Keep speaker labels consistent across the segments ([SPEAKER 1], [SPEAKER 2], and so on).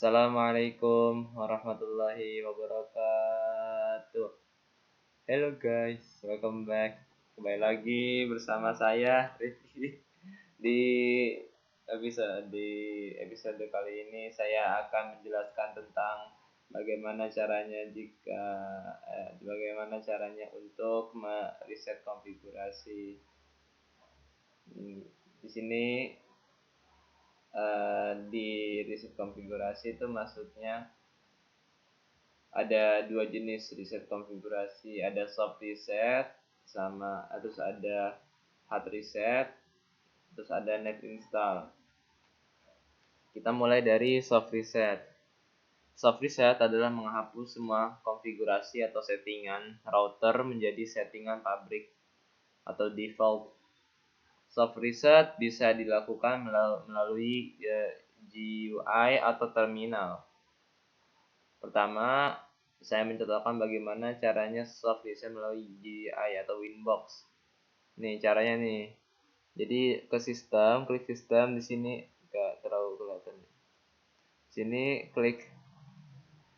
[SPEAKER 1] Assalamualaikum warahmatullahi wabarakatuh. Hello guys, welcome back. Kembali lagi bersama saya Rifki di episode kali ini saya akan menjelaskan tentang bagaimana caranya untuk mereset konfigurasi. Di sini di reset konfigurasi itu maksudnya ada dua jenis reset konfigurasi, ada soft reset terus ada hard reset, terus ada net install. Kita mulai dari soft reset. Soft reset adalah menghapus semua konfigurasi atau settingan router menjadi settingan pabrik atau default. Soft reset bisa dilakukan melalui GUI atau terminal. Pertama, saya mencontohkan bagaimana caranya soft reset melalui GUI atau Winbox. Nih caranya nih. Jadi klik sistem di sini enggak terlalu kelihatan. Sini klik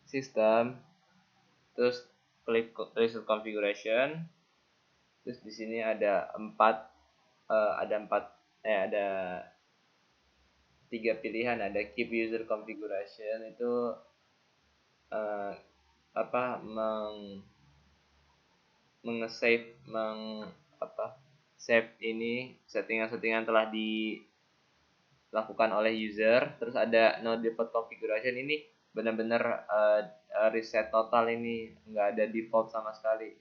[SPEAKER 1] sistem, terus klik reset configuration. Terus di sini ada tiga pilihan. Ada keep user configuration, itu save ini settingan telah dilakukan oleh user. Terus ada no default configuration, ini benar-benar reset total, ini nggak ada default sama sekali,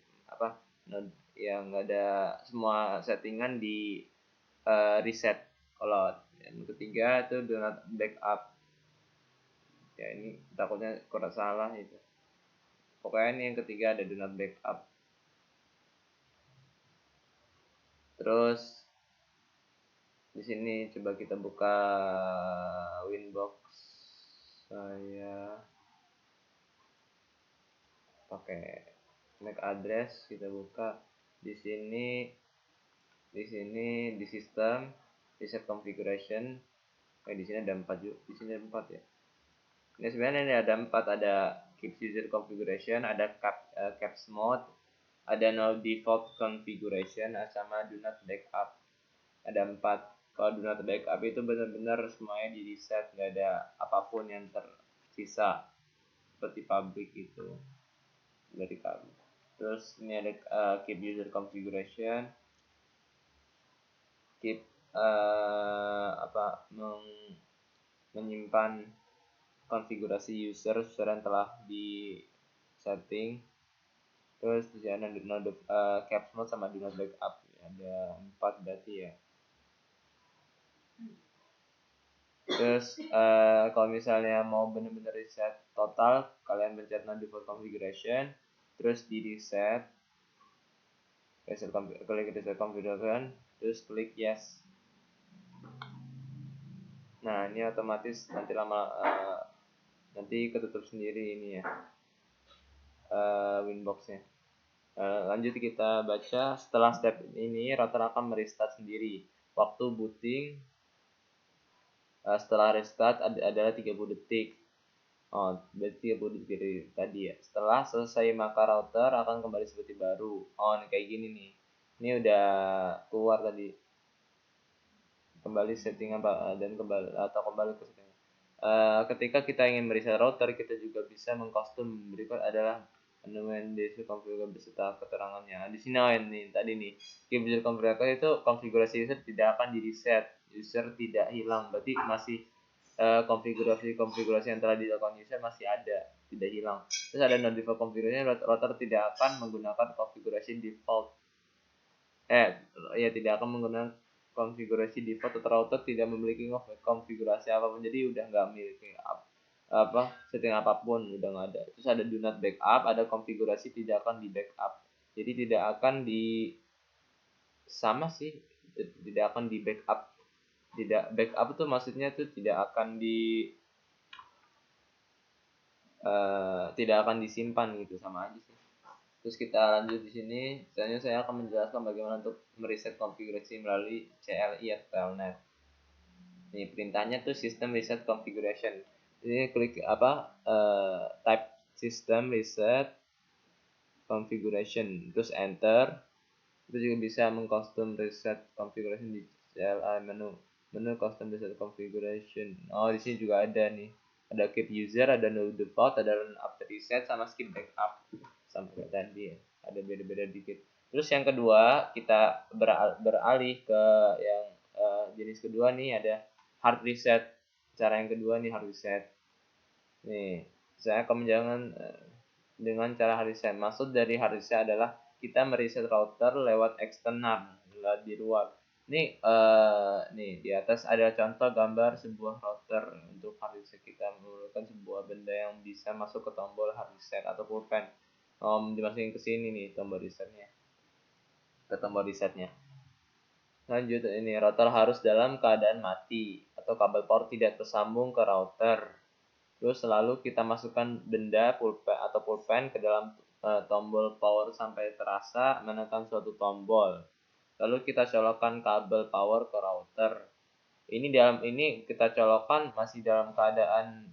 [SPEAKER 1] nggak ada, semua settingan di reset. Kalau yang ketiga itu do not backup, ya ini takutnya kurang salah itu. Pokoknya ini yang ketiga ada do not backup. Terus di sini coba kita buka Winbox. Saya pakai MAC address, kita buka di sini di sistem reset configuration. Di sini ada 4 juga. Di sini ada 4 ya. Ini sebenarnya ini ada 4, ada keep user configuration, ada caps mode, ada no default configuration, sama do not backup. Ada 4. Kalau do not backup itu benar-benar semuanya di reset, nggak ada apapun yang tersisa seperti pabrik itu dari kami. Terus ini ada keep user configuration, keep menyimpan konfigurasi user yang telah di setting. Terus di sini ada caps mode sama do not backup. Ada 4 berarti ya. Terus kalau misalnya mau benar-benar reset total, kalian pencet no default configuration, terus di reset klik reset configuration, terus klik yes. Nah ini otomatis nanti ketutup sendiri ini ya, Winbox-nya. Lanjut kita baca. Setelah step ini, router akan merestart sendiri. Waktu booting setelah restart adalah 30 detik. Berarti 30 detik dari tadi ya. Setelah selesai, maka router akan kembali seperti baru. Ini kayak gini nih. Ini udah keluar tadi. Kembali settingan dan kembali ke settingan. Ketika kita ingin mereset router, kita juga bisa mengcustom. Berikut adalah Desu konfigurasi beserta keterangannya. Di sini ini tadi nih, keep user configuration itu konfigurasi user tidak akan di reset, user tidak hilang, berarti masih konfigurasi yang telah dilakukan user masih ada, tidak hilang. Terus ada no default configuration, router tidak akan menggunakan konfigurasi default. Tidak akan menggunakan konfigurasi default, atau router tidak memiliki konfigurasi apapun, jadi udah nggak memiliki setting apapun, udah nggak ada. Terus ada do not backup, ada konfigurasi tidak akan di backup, jadi tidak akan tidak akan di backup. Tidak backup itu maksudnya tuh tidak akan disimpan gitu, sama aja sih. Terus kita lanjut di sini. Selanjutnya saya akan menjelaskan bagaimana untuk mereset konfigurasi melalui CLI atau Telnet. Ini perintahnya tuh system reset configuration. Ini klik type system reset configuration, terus enter. Itu juga bisa mengcustom reset configuration di CLI menu custom reset configuration. Oh, di sini juga ada nih. Ada keep user, ada no default, ada run after reset, sama skip backup. Sama kayak tadi ya. Ada beda-beda dikit. Terus yang kedua, kita beralih ke yang jenis kedua nih, ada hard reset. Cara yang kedua nih hard reset. Nih, saya akan menjalankan dengan cara hard reset. Maksud dari hard reset adalah kita mereset router lewat eksternal, lewat di luar. Nih di atas ada contoh gambar sebuah router. Untuk hard reset kita memerlukan sebuah benda yang bisa masuk ke tombol hard reset atau pulpen. Dimasukin ke sini nih tombol resetnya. Ke tombol resetnya. Lanjut, ini router harus dalam keadaan mati atau kabel power tidak tersambung ke router. Terus selalu kita masukkan benda pulpen ke dalam tombol power sampai terasa menekan suatu tombol. Lalu kita colokkan kabel power ke router. Ini kita colokkan masih dalam keadaan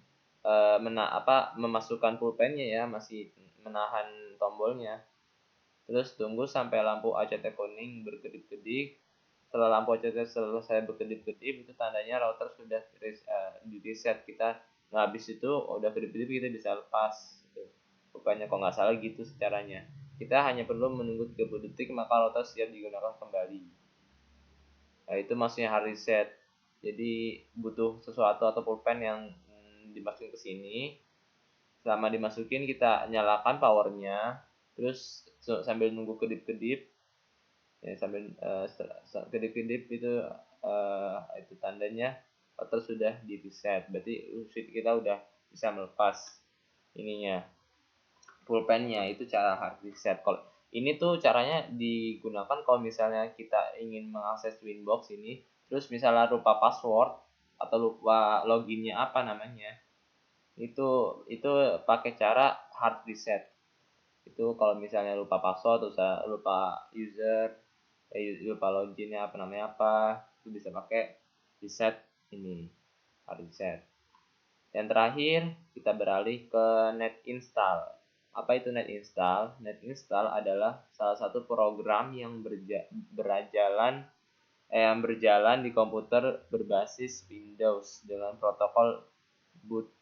[SPEAKER 1] memasukkan pulpennya ya, masih menahan tombolnya. Terus tunggu sampai lampu ACT kuning berkedip-kedip. Setelah lampu ACT selesai berkedip-kedip, itu tandanya router sudah di reset. Kita habis itu udah kedip-kedip, kita bisa lepas. Bukannya kok nggak salah gitu caranya. Kita hanya perlu menunggu 30 detik, maka router siap digunakan kembali. Nah, itu maksudnya hard reset. Jadi butuh sesuatu atau pulpen yang dimasukin ke sini. Selama dimasukin, kita nyalakan powernya, terus sambil nunggu kedip-kedip ya, sambil kedip-kedip itu tandanya router sudah di reset. Berarti switch kita udah bisa melepas ininya pulpennya. Itu cara hard reset. Kalau ini tuh caranya digunakan kalau misalnya kita ingin mengakses Winbox ini, terus misalnya lupa password atau lupa loginnya apa namanya, itu pakai cara hard reset. Itu kalau misalnya lupa password atau lupa user, lupa loginnya apa namanya itu bisa pakai reset ini, hard reset. Yang terakhir, kita beralih ke net install. Apa itu net install? Net install adalah salah satu program yang berjalan di komputer berbasis Windows dengan protokol boot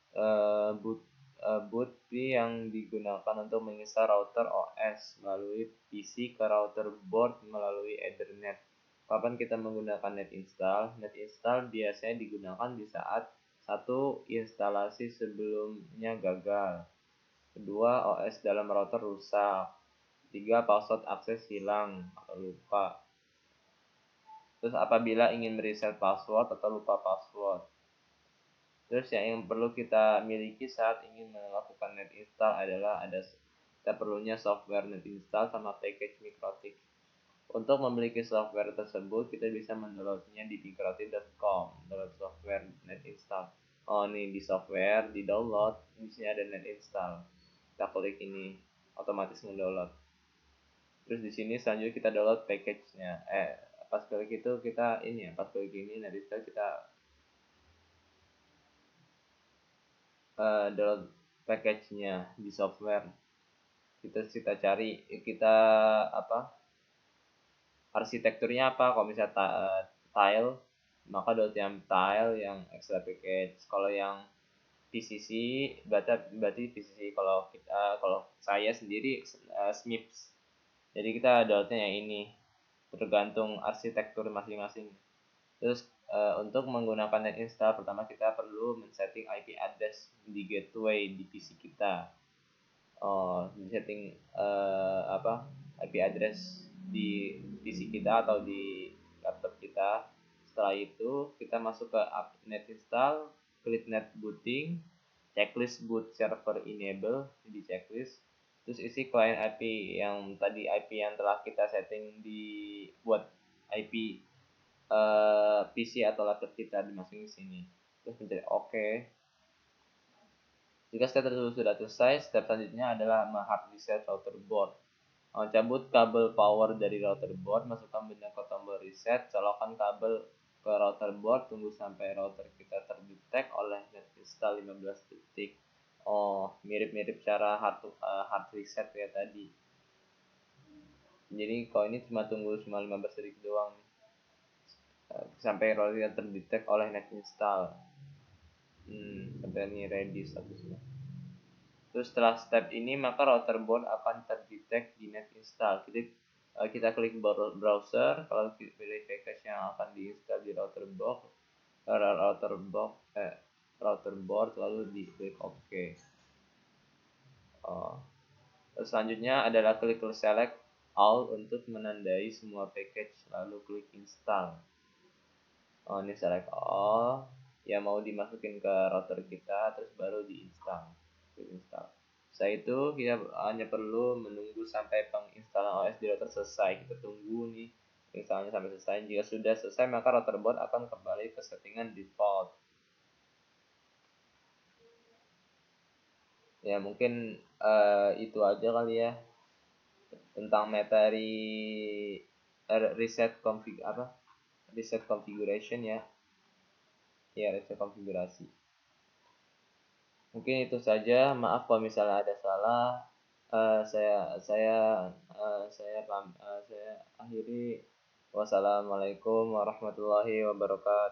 [SPEAKER 1] yang digunakan untuk menginstal router OS melalui PC ke router board melalui Ethernet. Kapan kita menggunakan net install? Net install biasanya digunakan di saat satu, instalasi sebelumnya gagal. Kedua, OS dalam router rusak. Tiga, password akses hilang atau lupa. Terus apabila ingin mereset password atau lupa password. Terus yang perlu kita miliki saat ingin melakukan net install adalah kita perlunya software net install sama package Mikrotik. Untuk memiliki software tersebut, kita bisa mendownloadnya di mikrotik.com. Download software net install. Oh, nih di software, di download, di sini ada net install. Kita klik ini, otomatis mendownload. Terus di sini selanjutnya kita download package-nya. Pas klik itu kita pas klik ini net install, kita download package-nya di software. Kita cari, arsitekturnya apa. Kalau misalnya tile, maka download yang tile yang extra package. Kalau yang PCC berarti PCC. Kalau saya sendiri SMIPS. Jadi kita downloadnya yang ini, tergantung arsitektur masing-masing. Terus untuk menggunakan net install, pertama kita perlu men-setting IP address di gateway di PC kita. Setting IP address di PC kita atau di laptop kita. Setelah itu kita masuk ke net install, klik net booting, checklist boot server enable di checklist. Terus isi client IP yang tadi, IP yang telah kita setting buat IP PC atau laptop kita, dimasukin ke sini. Terus mencari OK. Jika step tersebut sudah selesai, step selanjutnya adalah hard reset router board. Cabut kabel power dari router board, masukkan benda ke tombol reset, colokkan kabel ke router board, tunggu sampai router kita tag oleh net install 15 detik. Oh, mirip-mirip cara hard reset ya tadi. Jadi kalau ini cuma tunggu 15 detik doang sampai rollnya terdetek oleh net install. Sampai ini ready statusnya. Terus setelah step ini maka router board akan terdetek di net install. Kita klik browser, kalau pilih package yang akan diinstal di router board lalu diklik OK. Terus selanjutnya adalah klik select all untuk menandai semua package lalu klik install. Ini select all yang mau dimasukin ke router kita, terus baru diinstal. Setelah itu kita hanya perlu menunggu sampai penginstalan OS di router selesai. Kita tunggu nih instalnya sampai selesai. Jika sudah selesai maka router board akan kembali ke settingan default. Ya mungkin itu aja kali ya tentang materi reset configuration ya. Ya, reset konfigurasi. Mungkin itu saja. Maaf kalau misalnya ada salah. Saya akhiri. Wassalamualaikum warahmatullahi wabarakatuh.